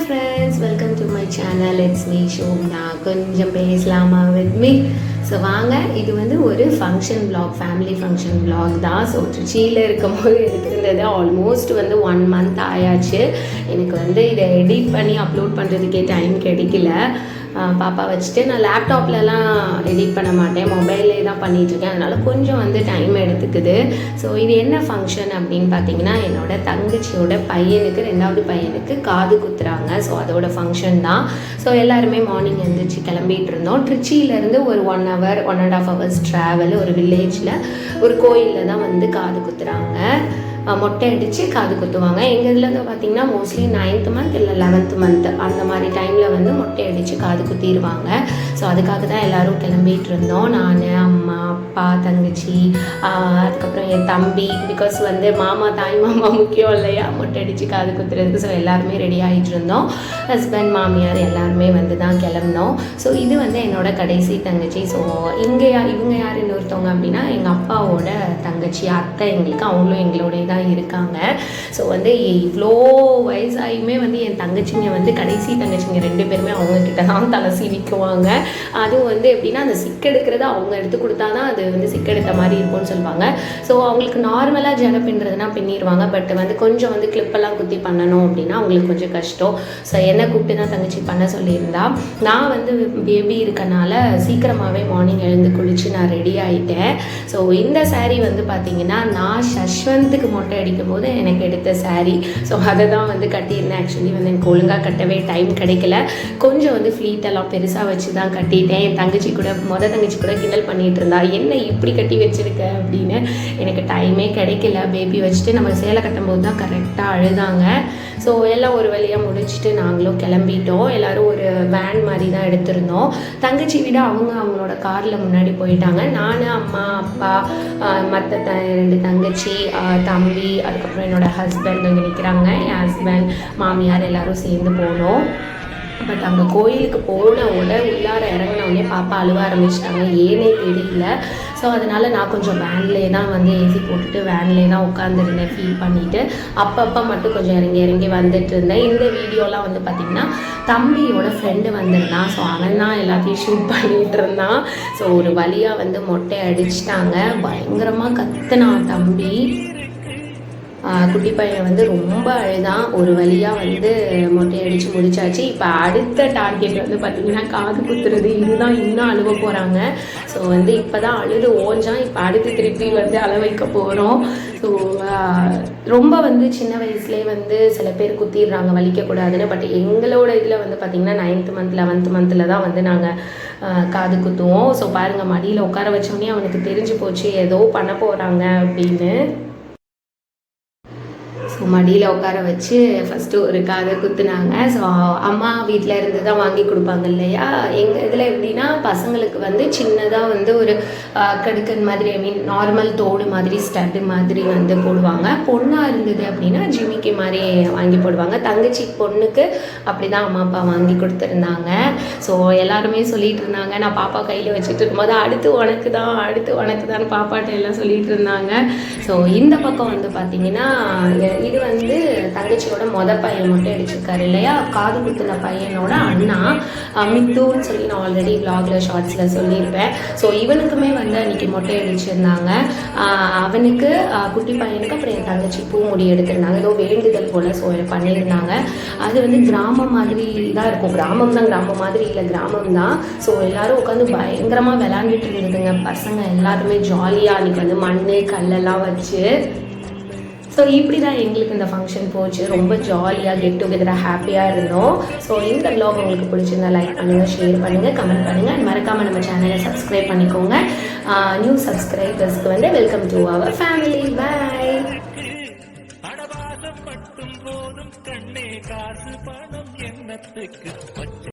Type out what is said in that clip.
friends, welcome to my channel. It's me Shobna. கொஞ்சம் பேசலாமா with me? So வாங்க, இது வந்து ஒரு function vlog, family function vlog தான். ஸோ திருச்சியில் இருக்கும்போது எடுத்துருந்தது ஆல்மோஸ்ட் வந்து 1 month ஆயாச்சு. எனக்கு வந்து இதை எடிட் பண்ணி அப்லோட் பண்ணுறதுக்கே டைம் கிடைக்கல. பாப்பா வச்சுட்டு நான் லேப்டாப்லலாம் எடிட் பண்ண மாட்டேன், மொபைல்லே தான் பண்ணிகிட்ருக்கேன். அதனால் கொஞ்சம் வந்து டைம் எடுத்துக்குது. ஸோ இது என்ன ஃபங்க்ஷன் அப்படின்னு பார்த்தீங்கன்னா, என்னோடய தங்கச்சியோட பையனுக்கு 2வது பையனுக்கு காது குத்துறாங்க. ஸோ அதோட ஃபங்க்ஷன் தான். ஸோ எல்லாருமே மார்னிங் எழுந்திரிச்சு கிளம்பிகிட்டு இருந்தோம். திருச்சியிலேருந்து ஒரு 1 hour 1.5 hours ட்ராவல், ஒரு வில்லேஜில் ஒரு கோயிலில் தான் வந்து காது குத்துறாங்க. மொட்டை அடித்து காது குத்துவாங்க. எங்கள் இதில் வந்து பார்த்திங்கன்னா மோஸ்ட்லி 9th month இல்லை 11th month அந்த மாதிரி டைமில் வந்து மொட்டை அடித்து காது குத்திடுவாங்க. ஸோ அதுக்காக தான் எல்லோரும் கிளம்பிகிட்டு இருந்தோம். நான், அம்மா, அப்பா, தங்கச்சி, அதுக்கப்புறம் என் தம்பி. பிகாஸ் வந்து மாமா, தாய் மாமா முக்கியம் இல்லையா மொட்டை அடித்து காது குத்துறதுக்கு. ஸோ எல்லாருமே ரெடி ஆகிட்டு இருந்தோம். ஹஸ்பண்ட், மாமியார் எல்லாருமே வந்து தான் கிளம்பினோம். ஸோ இது வந்து என்னோட கடைசி தங்கச்சி. ஸோ இவங்க யார் இன்னொருத்தவங்க அப்படின்னா எங்கள் அப்பாவோட தங்கச்சி, அத்தை எங்களுக்கு, அவங்களும் எங்களோடைய தான் இருக்காங்க. ஸோ வந்து இவ்வளோ வயசாகியுமே வந்து என் தங்கச்சிங்க வந்து கடைசி தங்கச்சிங்க 2 பேருமே அவங்கக்கிட்ட தான் தலை சீவிக்குவாங்க. அதுவும் வந்து எப்படின்னா அந்த சிக்கெடுக்கிறத அவங்க எடுத்து கொடுத்தா தான் அது வந்து சிக்கெடுத்த மாதிரி இருக்கும்னு சொல்லுவாங்க. ஸோ அவங்களுக்கு நார்மலாக ஜடை பின்னுறதுனா பின்னிடுவாங்க. பட் வந்து கொஞ்சம் வந்து கிளிப்பெல்லாம் குத்தி பண்ணணும் அப்படின்னா அவங்களுக்கு கொஞ்சம் கஷ்டம். ஸோ என்னை கூப்பிட்டு தான் தங்கச்சி பண்ண சொல்லியிருந்தா. நான் வந்து பேபி இருக்கனால சீக்கிரமாகவே மார்னிங் எழுந்து குளித்து நான் ரெடி ஆகிட்டேன். ஸோ இந்த சாரீ வந்து பார்த்திங்கன்னா நான் சஷ்வந்துக்கு மொட்டை அடிக்கும் போது எனக்கு எடுத்த சாரீ. ஸோ அதை தான் வந்து கட்டியிருந்தேன். ஆக்சுவலி வந்து எனக்கு ஒழுங்காக கட்டவே டைம் கிடைக்கல. கொஞ்சம் வந்து ஃப்ளீட்டெல்லாம் பெருசாக வச்சு தான் கட்டிட்டேன். என் தங்கச்சி கூட தங்கச்சி கூட கிண்டல் பண்ணிகிட்டு இருந்தா, என்ன இப்படி கட்டி வச்சுருக்க அப்படின்னு. எனக்கு டைமே கிடைக்கல. பேபி வச்சுட்டு நம்ம சேலை கட்டும்போது தான் கரெக்டாக அழுதாங்க. ஸோ எல்லாம் ஒரு வழியாக முடிச்சுட்டு நாங்களும் கிளம்பிட்டோம். எல்லோரும் ஒரு வேன் மாதிரி தான் எடுத்திருந்தோம். தங்கச்சி விட அவங்களோட காரில் முன்னாடி போயிட்டாங்க. நான், அம்மா, அப்பா, மற்ற 2 தங்கச்சி, தம்பி, அதுக்கப்புறம் என்னோடய ஹஸ்பண்ட் இங்கே நிற்கிறாங்க. என் ஹஸ்பண்ட், மாமியார் எல்லோரும் சேர்ந்து போனோம். பட் அங்கே கோயிலுக்கு போன உள்ளார இறங்கினோடனே பாப்பா அழுவ ஆரம்பிச்சிட்டாங்க. ஏனே தெரியல. ஸோ அதனால் நான் கொஞ்சம் வேன்லேயே தான் வந்து ஏசி போட்டுட்டு வேன்லேயே தான் உட்காந்துருந்தேன் ஃபீல் பண்ணிவிட்டு. அப்பப்போ மட்டும் கொஞ்சம் இறங்கி வந்துட்டு இருந்தேன். இந்த வீடியோலாம் வந்து பார்த்திங்கன்னா தம்பியோட ஃப்ரெண்டு வந்திருந்தான். ஸோ அவன் தான் எல்லாத்தையும் ஷூட் பண்ணிகிட்டு இருந்தான். ஸோ ஒரு வழியாக வந்து மொட்டை அடிச்சிட்டாங்க. பயங்கரமாக கத்துனான் தம்பி. குட்டி பையன் வந்து ரொம்ப அழுதான். ஒரு வழியாக வந்து மொட்டை அடித்து முடிச்சாச்சு. இப்போ அடுத்த டார்கெட் வந்து பார்த்திங்கன்னா காது குத்துறது. இதுதான் இன்னும் அழுவ போகிறாங்க. ஸோ வந்து இப்போ தான் அழுது ஓஞ்சான். இப்போ அடுத்து திருப்பி வந்து அழ வைக்க போகிறோம். ஸோ ரொம்ப வந்து சின்ன வயசுலேயே வந்து சில பேர் குத்திடுறாங்க வலிக்கக்கூடாதுன்னு. பட் எங்களோட இதில் வந்து பார்த்திங்கன்னா 9th month 11th month தான் வந்து நாங்கள் காது குத்துவோம். ஸோ பாருங்கள், மடியில் உட்கார வச்சோடனே அவனுக்கு தெரிஞ்சு போச்சு ஏதோ பண்ண போகிறாங்க அப்படின்னு. ஸோ மடியில் உட்கார வச்சு ஃபஸ்ட்டு ஒரு காதை குத்துனாங்க. ஸோ அம்மா வீட்டில் இருந்து தான் வாங்கி கொடுப்பாங்க இல்லையா. எங்கள் இதில் எப்படின்னா பசங்களுக்கு வந்து சின்னதாக வந்து ஒரு கடுக்கன் மாதிரி, ஐ மீன் நார்மல் தோடு மாதிரி ஸ்டட்டு மாதிரி வந்து போடுவாங்க. பொண்ணாக இருந்தது அப்படின்னா ஜிமிக்கி மாதிரி வாங்கி போடுவாங்க. தங்கச்சி பொண்ணுக்கு அப்படி தான் அம்மா அப்பா வாங்கி கொடுத்துருந்தாங்க. ஸோ எல்லாருமே சொல்லிகிட்டு இருந்தாங்க. நான் பாப்பா கையில் வச்சுட்டு இருக்கும்போது அடுத்து உனக்கு தான் பாப்பாட்ட எல்லாம் சொல்லிகிட்டு இருந்தாங்க. ஸோ இந்த பக்கம் வந்து பார்த்திங்கன்னா இது வந்து தங்கச்சியோட பையன் மொட்டை அடிச்சிருக்காரு இல்லையா. காது குத்துன பையனோட அண்ணா மித்துன்னு சொல்லி நான் ஆல்ரெடி vlogல ஷார்ட்ஸில் சொல்லியிருப்பேன். ஸோ இவனுக்குமே வந்து அன்றைக்கி மொட்டை அடிச்சிருந்தாங்க. அவனுக்கு குட்டி பையனுக்கு அப்புறம் என் தங்கச்சி பூ முடி எடுத்திருந்தாங்க. ஏதோ வேண்டுதல் போல் ஸோ பண்ணியிருந்தாங்க. அது வந்து கிராமம் மாதிரி தான் இருக்கும். கிராமம் மாதிரி இல்லை, கிராமம் தான். ஸோ எல்லோரும் உட்காந்து பயங்கரமாக விளாண்டுட்டு இருந்ததுங்க. பசங்க எல்லாருமே ஜாலியாக அன்றைக்கி வந்து மண் கல்லெல்லாம் வச்சு. ஸோ இப்படி தான் எங்களுக்கு இந்த ஃபங்க்ஷன் போச்சு. ரொம்ப ஜாலியாக கெட் டுகெதராக ஹாப்பியாக இருந்தோம். ஸோ இந்த vlog உங்களுக்கு பிடிச்சிருந்தா லைக் பண்ணுங்கள், ஷேர் பண்ணுங்கள், கமெண்ட் பண்ணுங்கள். அண்ட் மறக்காமல் நம்ம சேனலை சப்ஸ்கிரைப் பண்ணிக்கோங்க. நியூ சப்ஸ்கிரைபர்ஸ்க்கு வந்து welcome to our family. Bye.